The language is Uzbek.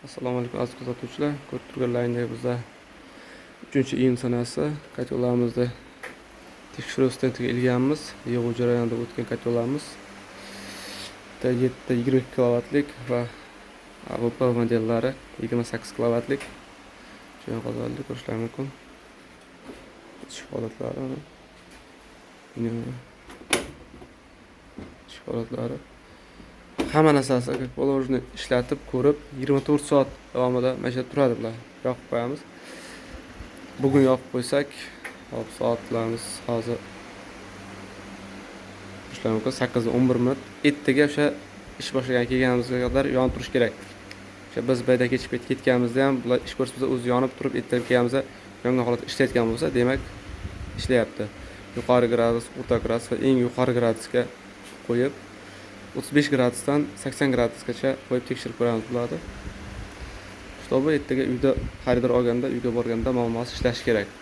Assalomu alaykum aziz kuzatuvchilar. Ko'rib turganlaringdek bizda 3-iyun sanasi kotlovlarimizni tekshiruvdan ilganmiz. Yig'uv jarayonida o'tgan kotlovlarimiz 7-22 kilovatlik va AVP modellari 28 kilovatlik. Shuni qozonlik ko'rishlar mumkin. Ish holatlari hamma narsasi polovni ishlatib ko'rib 24 soat davomida mana turadi bular. Yoqib qo'yamiz. Bugun yoqib qo'ysak, hop soatlarimiz hozir 8:11 minut. Ertaga o'sha ish boshlagan kelganimizga qadar yonib turish kerak. O'sha biz bayda kechib ketganimizda ham bular ish ko'rsatsa o'zi yonib turib ertaga kelganimizda yongan holatda ishlayotgan bo'lsa, demak ishlayapti. Yuqori gradus, o'rta gradus va eng yuqori gradusga qo'yib 35 gradusdan 80 gradusgacha qo'yib tekshirib ko'ramiz bo'ladi. Чтобы ertaga uyda xaridor olganda, uyga borganda muammosi ishlashi kerak.